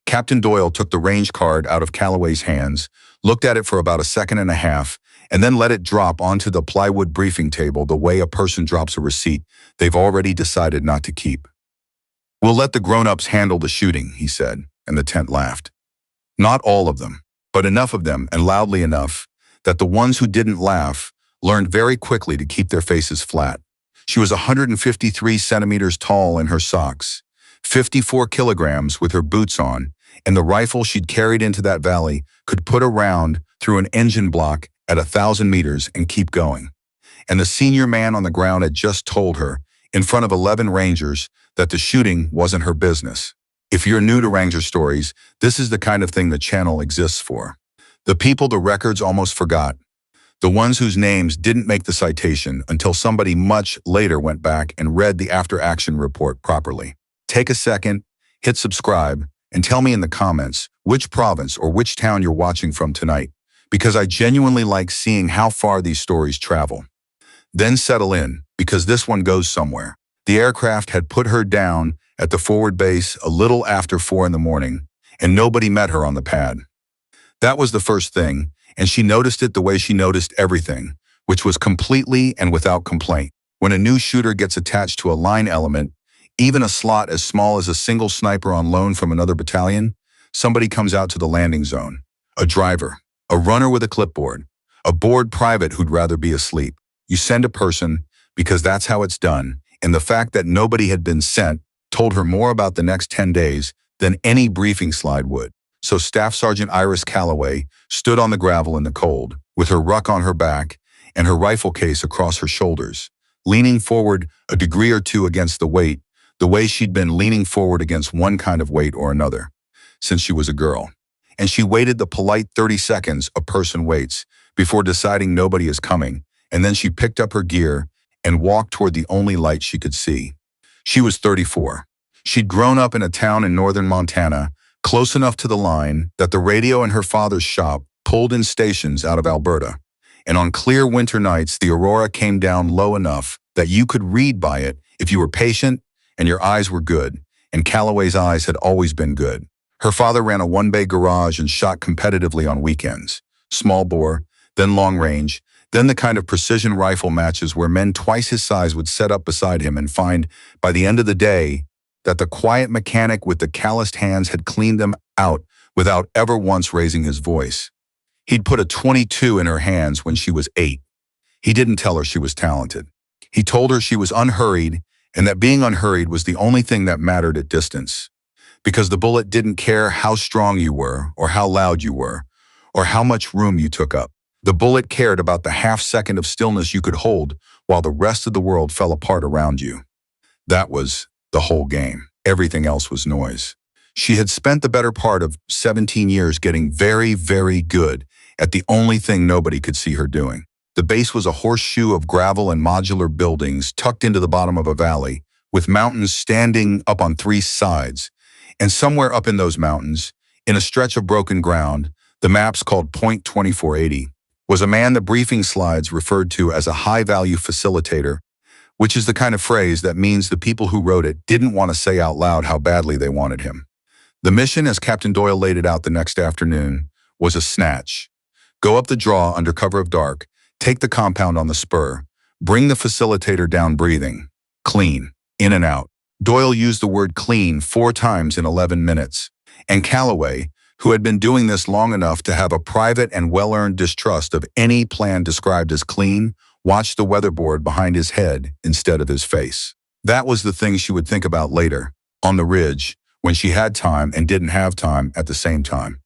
Captain Doyle took the range card out of Calloway's hands, looked at it for about a second and a half, and then let it drop onto the plywood briefing table the way a person drops a receipt they've already decided not to keep. "We'll let the grown-ups handle the shooting," he said, and the tent laughed. Not all of them, but enough of them, and loudly enough, that the ones who didn't laugh learned very quickly to keep their faces flat. She was 153 centimeters tall in her socks, 54 kilograms with her boots on, and the rifle she'd carried into that valley could put a round through an engine block at 1,000 meters and keep going. And the senior man on the ground had just told her, in front of 11 Rangers, that the shooting wasn't her business. If you're new to Ranger Stories, this is the kind of thing the channel exists for. The people the records almost forgot. The ones whose names didn't make the citation until somebody much later went back and read the after-action report properly. Take a second, hit subscribe, and tell me in the comments which province or which town you're watching from tonight, because I genuinely like seeing how far these stories travel. Then settle in, because this one goes somewhere. The aircraft had put her down at the forward base a little after 4 in the morning, and nobody met her on the pad. That was the first thing, and she noticed it the way she noticed everything, which was completely and without complaint. When a new shooter gets attached to a line element, even a slot as small as a single sniper on loan from another battalion, somebody comes out to the landing zone. A driver, a runner with a clipboard, a bored private who'd rather be asleep. You send a person because that's how it's done, and the fact that nobody had been sent told her more about the next 10 days than any briefing slide would. So Staff Sergeant Iris Calloway stood on the gravel in the cold, with her ruck on her back and her rifle case across her shoulders, leaning forward a degree or two against the weight, the way she'd been leaning forward against one kind of weight or another, since she was a girl. And she waited the polite 30 seconds a person waits before deciding nobody is coming, and then she picked up her gear and walked toward the only light she could see. She was 34. She'd grown up in a town in northern Montana, close enough to the line that the radio in her father's shop pulled in stations out of Alberta. And on clear winter nights, the aurora came down low enough that you could read by it if you were patient and your eyes were good, and Calloway's eyes had always been good. Her father ran a one-bay garage and shot competitively on weekends. Small bore, then long range, then the kind of precision rifle matches where men twice his size would set up beside him and find, by the end of the day, that the quiet mechanic with the calloused hands had cleaned them out without ever once raising his voice. He'd put a .22 in her hands when she was 8. He didn't tell her she was talented. He told her she was unhurried and that being unhurried was the only thing that mattered at distance, because the bullet didn't care how strong you were or how loud you were or how much room you took up. The bullet cared about the half-second of stillness you could hold while the rest of the world fell apart around you. That was the whole game. Everything else was noise. She had spent the better part of 17 years getting very, very good at the only thing nobody could see her doing. The base was a horseshoe of gravel and modular buildings tucked into the bottom of a valley, with mountains standing up on 3 sides. And somewhere up in those mountains, in a stretch of broken ground, the maps called Point 2480, was a man the briefing slides referred to as a high-value facilitator, which is the kind of phrase that means the people who wrote it didn't want to say out loud how badly they wanted him. The mission, as Captain Doyle laid it out the next afternoon, was a snatch. Go up the draw under cover of dark, take the compound on the spur, bring the facilitator down breathing, clean, in and out. Doyle used the word clean 4 times in 11 minutes, and Calloway, who had been doing this long enough to have a private and well-earned distrust of any plan described as clean, watched the weatherboard behind his head instead of his face. That was the thing she would think about later, on the ridge, when she had time and didn't have time at the same time.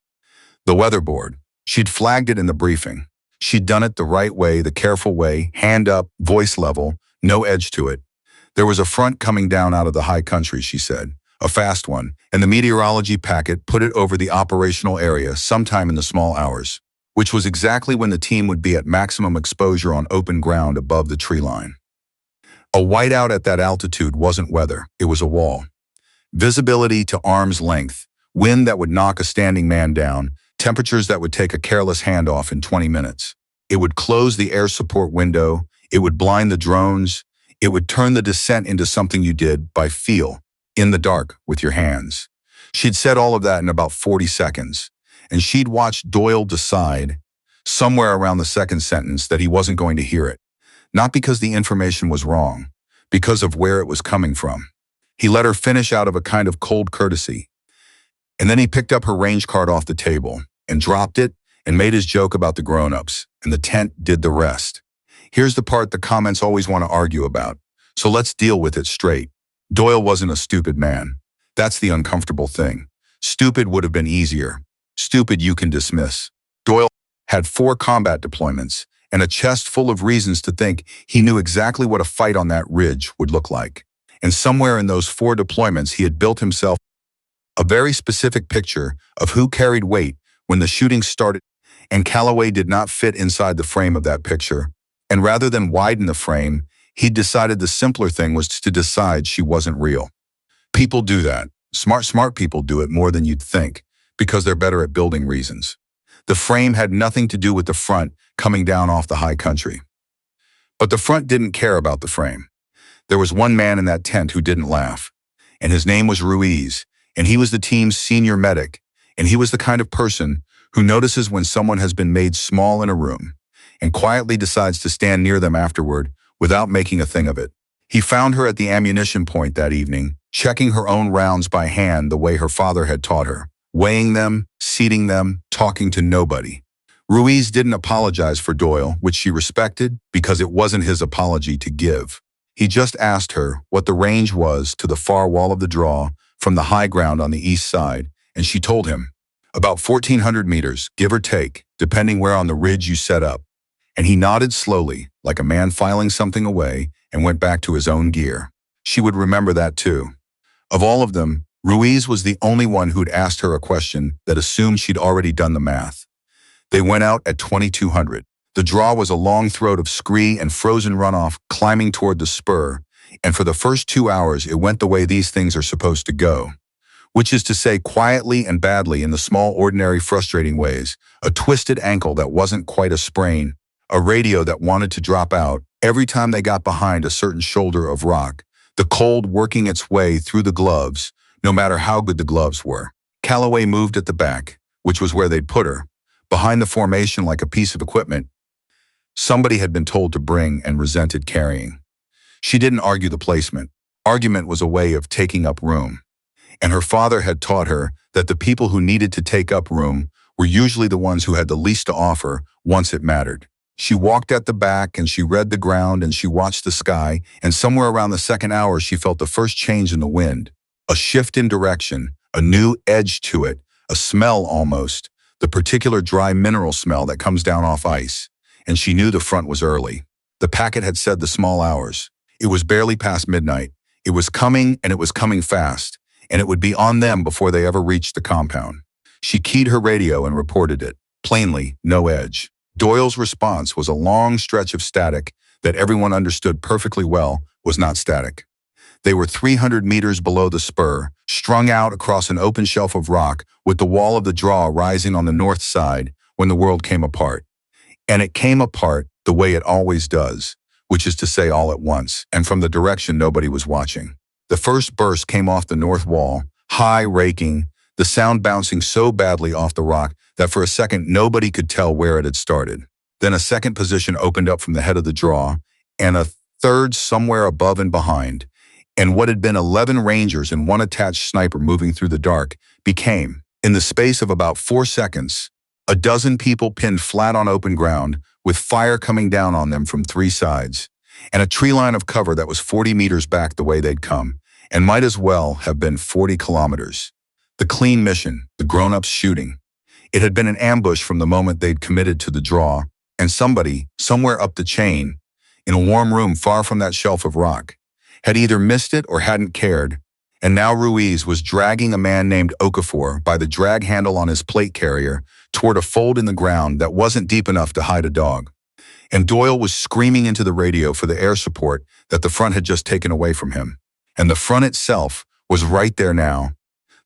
The weatherboard. She'd flagged it in the briefing. She'd done it the right way, the careful way, hand up, voice level, no edge to it. There was a front coming down out of the high country, she said, a fast one, and the meteorology packet put it over the operational area sometime in the small hours, which was exactly when the team would be at maximum exposure on open ground above the tree line. A whiteout at that altitude wasn't weather, it was a wall. Visibility to arm's length, wind that would knock a standing man down, temperatures that would take a careless handoff in 20 minutes. It would close the air support window, it would blind the drones, it would turn the descent into something you did by feel, in the dark, with your hands. She'd said all of that in about 40 seconds, and she'd watched Doyle decide, somewhere around the second sentence, that he wasn't going to hear it. Not because the information was wrong, because of where it was coming from. He let her finish out of a kind of cold courtesy, and then he picked up her range card off the table and dropped it and made his joke about the grown-ups, and the tent did the rest. Here's the part the comments always want to argue about, so let's deal with it straight. Doyle wasn't a stupid man. That's the uncomfortable thing. Stupid would have been easier. Stupid you can dismiss. Doyle had 4 combat deployments and a chest full of reasons to think he knew exactly what a fight on that ridge would look like. And somewhere in those 4 deployments, he had built himself a very specific picture of who carried weight when the shooting started, and Calloway did not fit inside the frame of that picture. And rather than widen the frame, he'd decided the simpler thing was to decide she wasn't real. People do that. Smart people do it more than you'd think, because they're better at building reasons. The frame had nothing to do with the front coming down off the high country. But the front didn't care about the frame. There was one man in that tent who didn't laugh, and his name was Ruiz, and he was the team's senior medic, and he was the kind of person who notices when someone has been made small in a room and quietly decides to stand near them afterward without making a thing of it. He found her at the ammunition point that evening, checking her own rounds by hand the way her father had taught her, weighing them, seating them, talking to nobody. Ruiz didn't apologize for Doyle, which she respected because it wasn't his apology to give. He just asked her what the range was to the far wall of the draw from the high ground on the east side, and she told him, about 1,400 meters, give or take, depending where on the ridge you set up. And he nodded slowly, like a man filing something away, and went back to his own gear. She would remember that too. Of all of them, Ruiz was the only one who'd asked her a question that assumed she'd already done the math. They went out at 2,200. The draw was a long throat of scree and frozen runoff climbing toward the spur, and for the first 2 hours it went the way these things are supposed to go. Which is to say, quietly and badly in the small, ordinary, frustrating ways. A twisted ankle that wasn't quite a sprain, a radio that wanted to drop out every time they got behind a certain shoulder of rock, the cold working its way through the gloves, no matter how good the gloves were. Calloway moved at the back, which was where they'd put her, behind the formation like a piece of equipment somebody had been told to bring and resented carrying. She didn't argue the placement. Argument was a way of taking up room. And her father had taught her that the people who needed to take up room were usually the ones who had the least to offer once it mattered. She walked at the back and she read the ground and she watched the sky, and somewhere around the second hour she felt the first change in the wind, a shift in direction, a new edge to it, a smell almost, the particular dry mineral smell that comes down off ice. And she knew the front was early. The packet had said the small hours. It was barely past midnight. It was coming, and it was coming fast, and it would be on them before they ever reached the compound. She keyed her radio and reported it. Plainly, no edge. Doyle's response was a long stretch of static that everyone understood perfectly well was not static. They were 300 meters below the spur, strung out across an open shelf of rock with the wall of the draw rising on the north side when the world came apart. And it came apart the way it always does, which is to say all at once, and from the direction nobody was watching. The first burst came off the north wall, high, raking, the sound bouncing so badly off the rock that for a second nobody could tell where it had started. Then a second position opened up from the head of the draw, and a third somewhere above and behind, and what had been 11 Rangers and one attached sniper moving through the dark became, in the space of about 4 seconds, a dozen people pinned flat on open ground with fire coming down on them from 3 sides, and a tree line of cover that was 40 meters back the way they'd come, and might as well have been 40 kilometers. The clean mission, the grown-ups shooting. It had been an ambush from the moment they'd committed to the draw, and somebody, somewhere up the chain, in a warm room far from that shelf of rock, had either missed it or hadn't cared, and now Ruiz was dragging a man named Okafor by the drag handle on his plate carrier toward a fold in the ground that wasn't deep enough to hide a dog. And Doyle was screaming into the radio for the air support that the front had just taken away from him. And the front itself was right there now,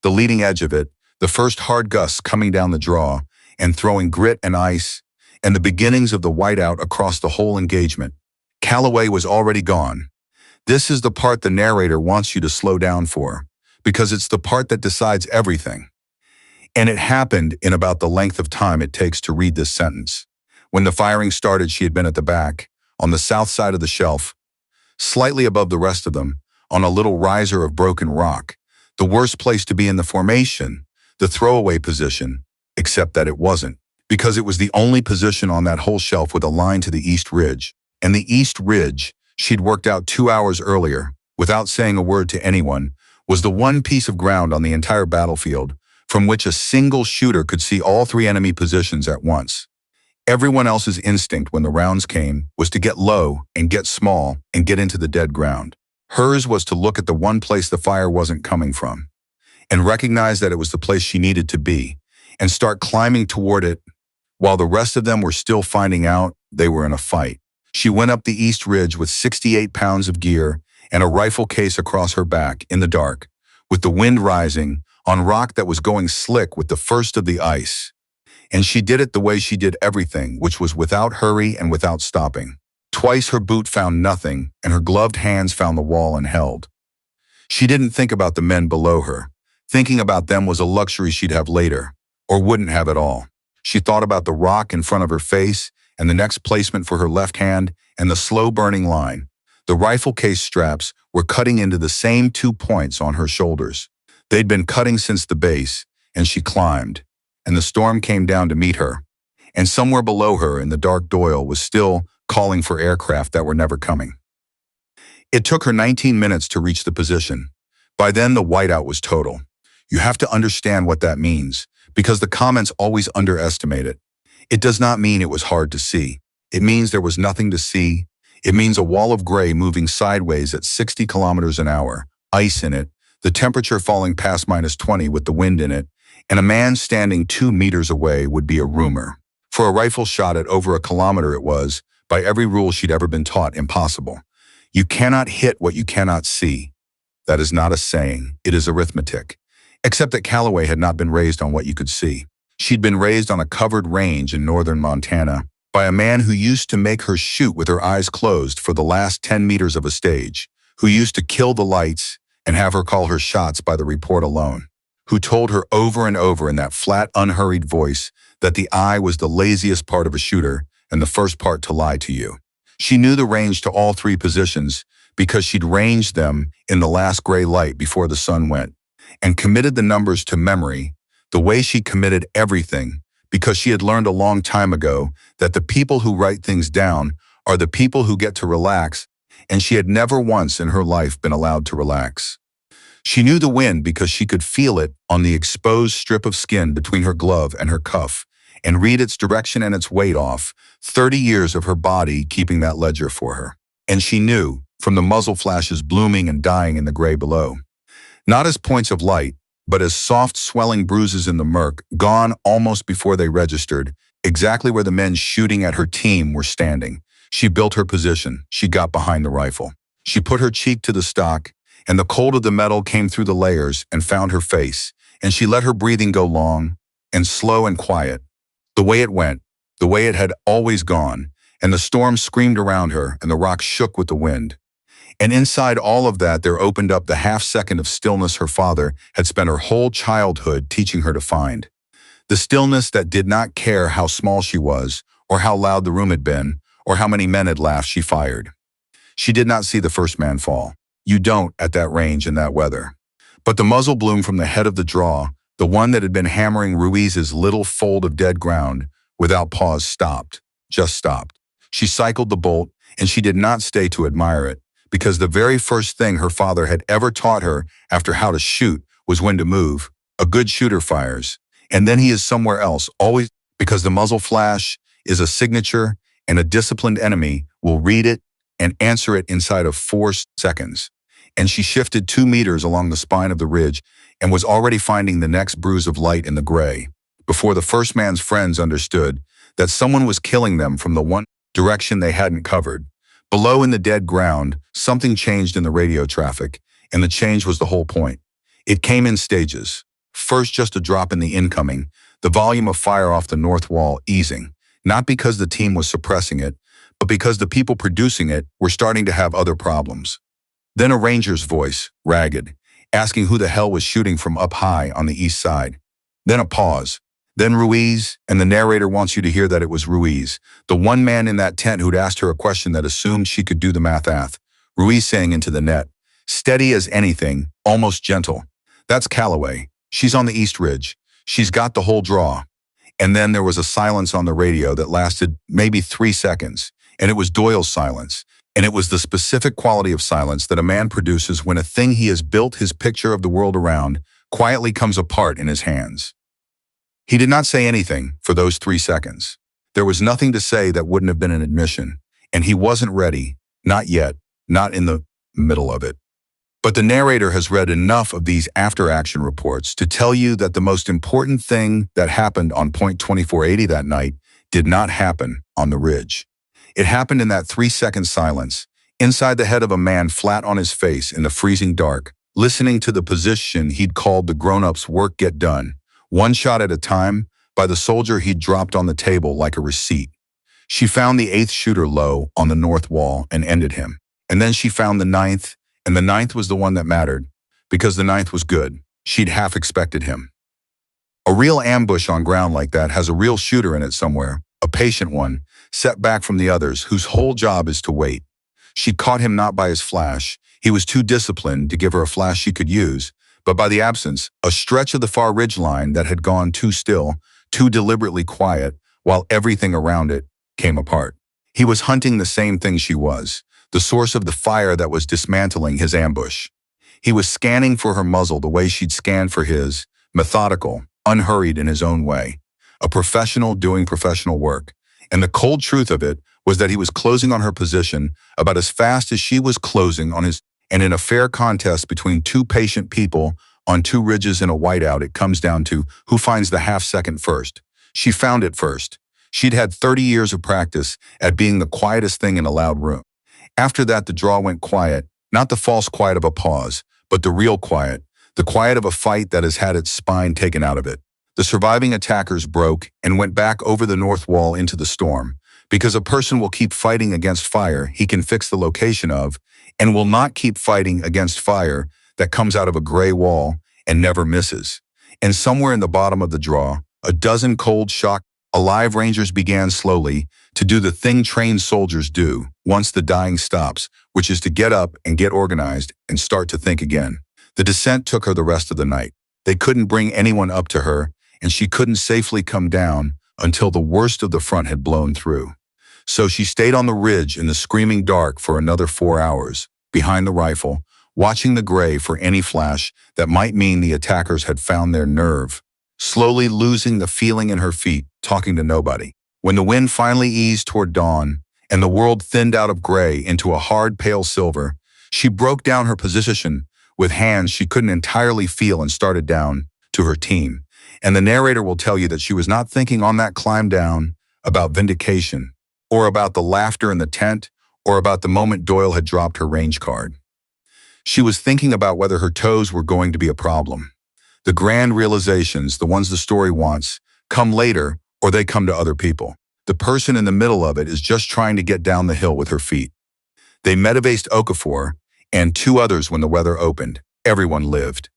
the leading edge of it, the first hard gusts coming down the draw and throwing grit and ice, and the beginnings of the whiteout across the whole engagement. Calloway was already gone. This is the part the narrator wants you to slow down for, because it's the part that decides everything. And it happened in about the length of time it takes to read this sentence. When the firing started, she had been at the back, on the south side of the shelf, slightly above the rest of them, on a little riser of broken rock, the worst place to be in the formation, the throwaway position, except that it wasn't, because it was the only position on that whole shelf with a line to the east ridge. And the east ridge, she'd worked out 2 hours earlier, without saying a word to anyone, was the one piece of ground on the entire battlefield from which a single shooter could see all 3 enemy positions at once. Everyone else's instinct when the rounds came was to get low and get small and get into the dead ground. Hers was to look at the one place the fire wasn't coming from and recognize that it was the place she needed to be and start climbing toward it while the rest of them were still finding out they were in a fight. She went up the east ridge with 68 pounds of gear and a rifle case across her back in the dark, with the wind rising, on rock that was going slick with the first of the ice. And she did it the way she did everything, which was without hurry and without stopping. Twice her boot found nothing, and her gloved hands found the wall and held. She didn't think about the men below her. Thinking about them was a luxury she'd have later, or wouldn't have at all. She thought about the rock in front of her face, and the next placement for her left hand, and the slow-burning line. The rifle case straps were cutting into the same 2 points on her shoulders. They'd been cutting since the base, and she climbed, and the storm came down to meet her. And somewhere below her in the dark Doyle was still calling for aircraft that were never coming. It took her 19 minutes to reach the position. By then, the whiteout was total. You have to understand what that means, because the comments always underestimate it. It does not mean it was hard to see. It means there was nothing to see. It means a wall of gray moving sideways at 60 kilometers an hour, ice in it, the temperature falling past -20 with the wind in it, and a man standing 2 meters away would be a rumor. For a rifle shot at over a kilometer it was, by every rule she'd ever been taught, impossible. You cannot hit what you cannot see. That is not a saying, it is arithmetic. Except that Calloway had not been raised on what you could see. She'd been raised on a covered range in northern Montana by a man who used to make her shoot with her eyes closed for the last 10 meters of a stage, who used to kill the lights and have her call her shots by the report alone, who told her over and over in that flat, unhurried voice that the eye was the laziest part of a shooter and the first part to lie to you. She knew the range to all 3 positions because she'd ranged them in the last gray light before the sun went, and committed the numbers to memory the way she committed everything, because she had learned a long time ago that the people who write things down are the people who get to relax, and she had never once in her life been allowed to relax. She knew the wind because she could feel it on the exposed strip of skin between her glove and her cuff, and read its direction and its weight off, 30 years of her body keeping that ledger for her. And she knew, from the muzzle flashes blooming and dying in the gray below, not as points of light, but as soft swelling bruises in the murk, gone almost before they registered, exactly where the men shooting at her team were standing. She built her position. She got behind the rifle. She put her cheek to the stock, and the cold of the metal came through the layers and found her face, and she let her breathing go long and slow and quiet, the way it went, the way it had always gone, and the storm screamed around her, and the rock shook with the wind. And inside all of that, there opened up the half-second of stillness her father had spent her whole childhood teaching her to find. The stillness that did not care how small she was, or how loud the room had been, or how many men had laughed she fired. She did not see the first man fall. You don't at that range in that weather. But the muzzle bloom from the head of the draw, the one that had been hammering Ruiz's little fold of dead ground, without pause stopped, just stopped. She cycled the bolt, and she did not stay to admire it, because the very first thing her father had ever taught her after how to shoot was when to move. A good shooter fires, and then he is somewhere else, always, because the muzzle flash is a signature, and a disciplined enemy will read it and answer it inside of 4 seconds. And she shifted 2 meters along the spine of the ridge and was already finding the next bruise of light in the gray, before the first man's friends understood that someone was killing them from the one direction they hadn't covered. Below in the dead ground, something changed in the radio traffic, and the change was the whole point. It came in stages. First, just a drop in the incoming, the volume of fire off the north wall easing, not because the team was suppressing it, but because the people producing it were starting to have other problems. Then a ranger's voice, ragged, asking who the hell was shooting from up high on the east side. Then a pause. Then Ruiz, and the narrator wants you to hear that it was Ruiz, the one man in that tent who'd asked her a question that assumed she could do the math. Ruiz saying into the net, steady as anything, almost gentle. That's Calloway. She's on the East Ridge. She's got the whole draw. And then there was a silence on the radio that lasted maybe 3 seconds, and it was Doyle's silence. And it was the specific quality of silence that a man produces when a thing he has built his picture of the world around quietly comes apart in his hands. He did not say anything for those 3 seconds. There was nothing to say that wouldn't have been an admission, and he wasn't ready, not yet, not in the middle of it. But the narrator has read enough of these after-action reports to tell you that the most important thing that happened on point 2480 that night did not happen on the ridge. It happened in that 3-second silence, inside the head of a man flat on his face in the freezing dark, listening to the position he'd called the grown-ups' work get done, one shot at a time, by the soldier he'd dropped on the table like a receipt. She found the 8th shooter low on the north wall and ended him. And then she found the 9th, and the 9th was the one that mattered, because the 9th was good. She'd half expected him. A real ambush on ground like that has a real shooter in it somewhere, a patient one, set back from the others, whose whole job is to wait. She'd caught him not by his flash. He was too disciplined to give her a flash she could use, but by the absence, a stretch of the far ridge line that had gone too still, too deliberately quiet, while everything around it came apart. He was hunting the same thing she was, the source of the fire that was dismantling his ambush. He was scanning for her muzzle the way she'd scanned for his, methodical, unhurried in his own way. A professional doing professional work. And the cold truth of it was that he was closing on her position about as fast as she was closing on his. And in a fair contest between two patient people on 2 ridges in a whiteout, it comes down to who finds the half-second first. She found it first. She'd had 30 years of practice at being the quietest thing in a loud room. After that, the draw went quiet, not the false quiet of a pause, but the real quiet, the quiet of a fight that has had its spine taken out of it. The surviving attackers broke and went back over the north wall into the storm, because a person will keep fighting against fire he can fix the location of, and will not keep fighting against fire that comes out of a gray wall and never misses. And somewhere in the bottom of the draw, a dozen cold, shocked, alive Rangers began slowly to do the thing trained soldiers do once the dying stops, which is to get up and get organized and start to think again. The descent took her the rest of the night. They couldn't bring anyone up to her, and she couldn't safely come down until the worst of the front had blown through. So she stayed on the ridge in the screaming dark for another 4 hours, behind the rifle, watching the gray for any flash that might mean the attackers had found their nerve, slowly losing the feeling in her feet, talking to nobody. When the wind finally eased toward dawn, and the world thinned out of gray into a hard pale silver, she broke down her position with hands she couldn't entirely feel and started down to her team. And the narrator will tell you that she was not thinking on that climb down about vindication, or about the laughter in the tent, or about the moment Doyle had dropped her range card. She was thinking about whether her toes were going to be a problem. The grand realizations, the ones the story wants, come later, or they come to other people. The person in the middle of it is just trying to get down the hill with her feet. They metivaced Okafor and 2 others when the weather opened. Everyone lived.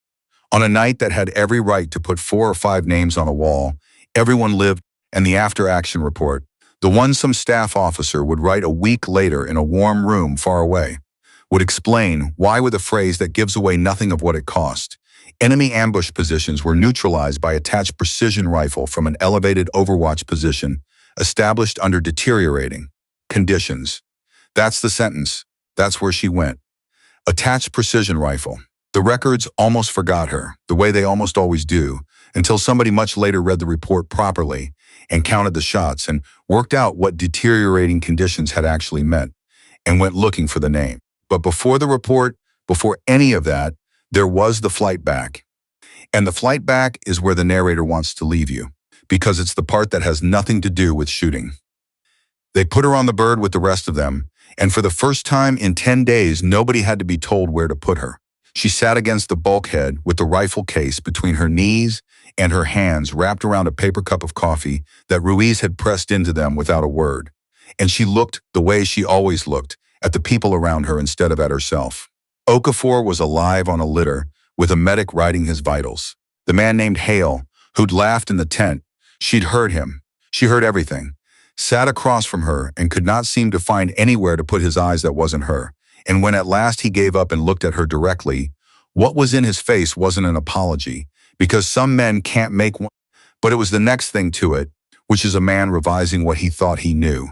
On a night that had every right to put 4 or 5 names on a wall, everyone lived, and the after-action report, the one some staff officer would write a week later in a warm room far away, would explain why, with a phrase that gives away nothing of what it cost, enemy ambush positions were neutralized by attached precision rifle from an elevated overwatch position established under deteriorating conditions. That's the sentence. That's where she went. Attached precision rifle. The records almost forgot her, the way they almost always do, until somebody much later read the report properly and counted the shots and worked out what deteriorating conditions had actually meant and went looking for the name. But before the report, before any of that, there was the flight back. And the flight back is where the narrator wants to leave you, because it's the part that has nothing to do with shooting. They put her on the bird with the rest of them, and for the first time in 10 days, nobody had to be told where to put her. She sat against the bulkhead with the rifle case between her knees and her hands wrapped around a paper cup of coffee that Ruiz had pressed into them without a word. And she looked the way she always looked, at the people around her instead of at herself. Okafor was alive on a litter with a medic riding his vitals. The man named Hale, who'd laughed in the tent, she'd heard him. She heard everything. Sat across from her and could not seem to find anywhere to put his eyes that wasn't her. And when at last he gave up and looked at her directly, what was in his face wasn't an apology, because some men can't make one, but it was the next thing to it, which is a man revising what he thought he knew,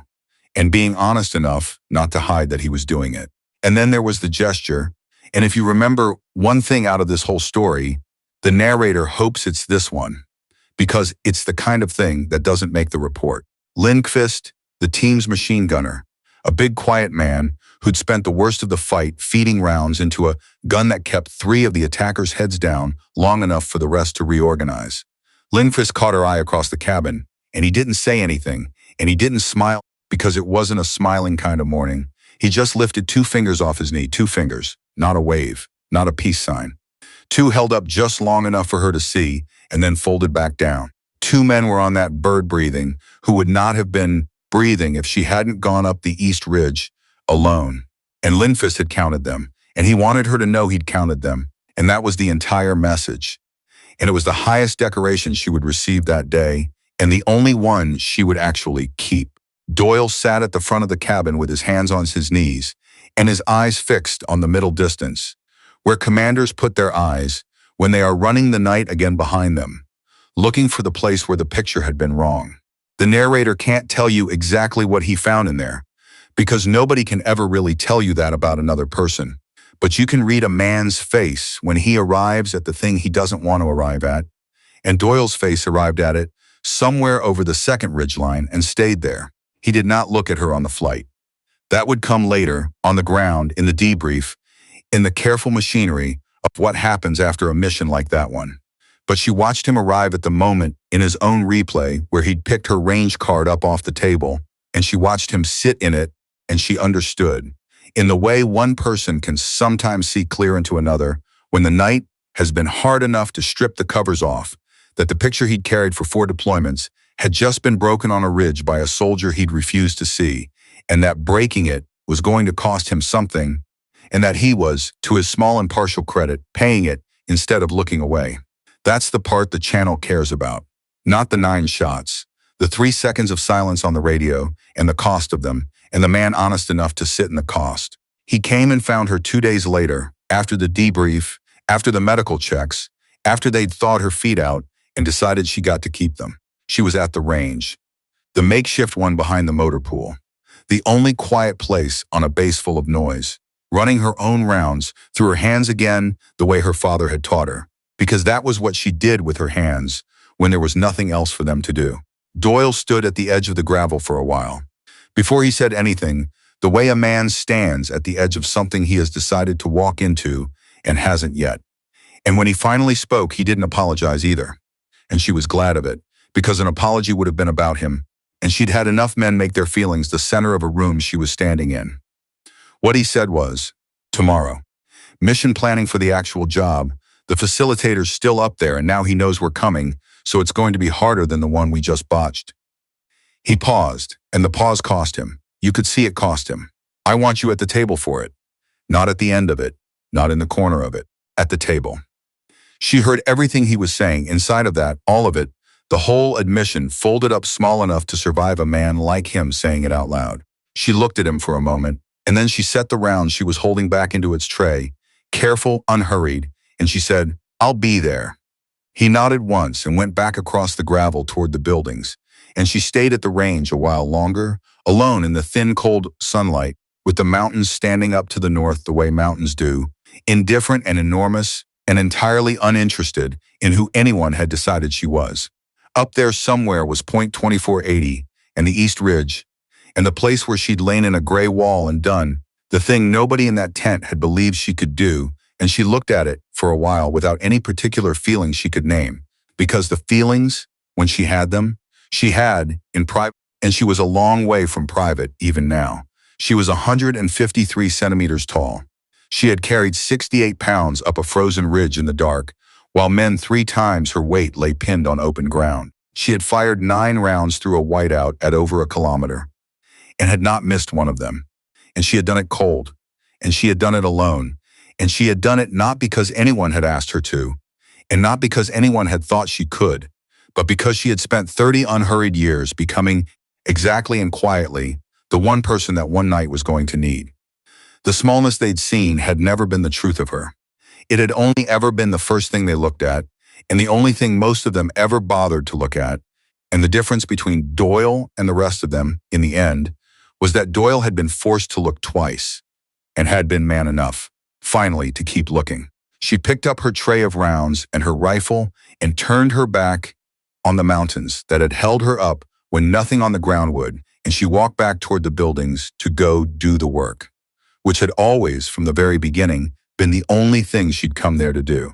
and being honest enough not to hide that he was doing it. And then there was the gesture, and if you remember one thing out of this whole story, the narrator hopes it's this one, because it's the kind of thing that doesn't make the report. Lindqvist, the team's machine gunner, a big quiet man who'd spent the worst of the fight feeding rounds into a gun that kept 3 of the attackers' heads down long enough for the rest to reorganize. Lindqvist caught her eye across the cabin, and he didn't say anything, and he didn't smile because it wasn't a smiling kind of morning. He just lifted 2 fingers off his knee, 2 fingers, not a wave, not a peace sign. 2 held up just long enough for her to see, and then folded back down. 2 men were on that bird breathing who would not have been breathing if she hadn't gone up the East Ridge alone. And Lindqvist had counted them, and he wanted her to know he'd counted them, and that was the entire message. And it was the highest decoration she would receive that day, and the only one she would actually keep. Doyle sat at the front of the cabin with his hands on his knees, and his eyes fixed on the middle distance, where commanders put their eyes when they are running the night again behind them, looking for the place where the picture had been wrong. The narrator can't tell you exactly what he found in there, because nobody can ever really tell you that about another person. But you can read a man's face when he arrives at the thing he doesn't want to arrive at, and Doyle's face arrived at it somewhere over the second ridgeline and stayed there. He did not look at her on the flight. That would come later, on the ground, in the debrief, in the careful machinery of what happens after a mission like that one. But she watched him arrive at the moment in his own replay where he'd picked her range card up off the table, and she watched him sit in it, and she understood, in the way one person can sometimes see clear into another, when the night has been hard enough to strip the covers off, that the picture he'd carried for 4 deployments had just been broken on a ridge by a soldier he'd refused to see, and that breaking it was going to cost him something, and that he was, to his small and partial credit, paying it instead of looking away. That's the part the channel cares about, not the 9 shots, the 3 seconds of silence on the radio, and the cost of them, and the man honest enough to sit in the cost. He came and found her 2 days later, after the debrief, after the medical checks, after they'd thawed her feet out and decided she got to keep them. She was at the range, the makeshift one behind the motor pool, the only quiet place on a base full of noise, running her own rounds through her hands again the way her father had taught her, because that was what she did with her hands when there was nothing else for them to do. Doyle stood at the edge of the gravel for a while. Before he said anything, the way a man stands at the edge of something he has decided to walk into and hasn't yet. And when he finally spoke, he didn't apologize either. And she was glad of it, because an apology would have been about him, and she'd had enough men make their feelings the center of a room she was standing in. What he said was, tomorrow. Mission planning for the actual job. The facilitator's still up there, and now he knows we're coming, so it's going to be harder than the one we just botched. He paused, and the pause cost him. You could see it cost him. I want you at the table for it. Not at the end of it, not in the corner of it, at the table. She heard everything he was saying, inside of that, all of it, the whole admission folded up small enough to survive a man like him saying it out loud. She looked at him for a moment, and then she set the round she was holding back into its tray, careful, unhurried, and she said, I'll be there. He nodded once and went back across the gravel toward the buildings, and she stayed at the range a while longer, alone in the thin, cold sunlight, with the mountains standing up to the north the way mountains do, indifferent and enormous, and entirely uninterested in who anyone had decided she was. Up there somewhere was Point 2480 and the East Ridge, and the place where she'd lain in a gray wall and done the thing nobody in that tent had believed she could do, and she looked at it for a while without any particular feeling she could name, because the feelings, when she had them, she had in private, and she was a long way from private even now. She was 153 centimeters tall. She had carried 68 pounds up a frozen ridge in the dark, while men 3 times her weight lay pinned on open ground. She had fired 9 rounds through a whiteout at over a kilometer, and had not missed one of them. And she had done it cold, and she had done it alone, And she had done it not because anyone had asked her to, and not because anyone had thought she could, but because she had spent 30 unhurried years becoming, exactly and quietly, the one person that one night was going to need. The smallness they'd seen had never been the truth of her. It had only ever been the first thing they looked at, and the only thing most of them ever bothered to look at. And the difference between Doyle and the rest of them, in the end, was that Doyle had been forced to look twice, and had been man enough, finally, to keep looking. She picked up her tray of rounds and her rifle and turned her back on the mountains that had held her up when nothing on the ground would, and she walked back toward the buildings to go do the work, which had always, from the very beginning, been the only thing she'd come there to do.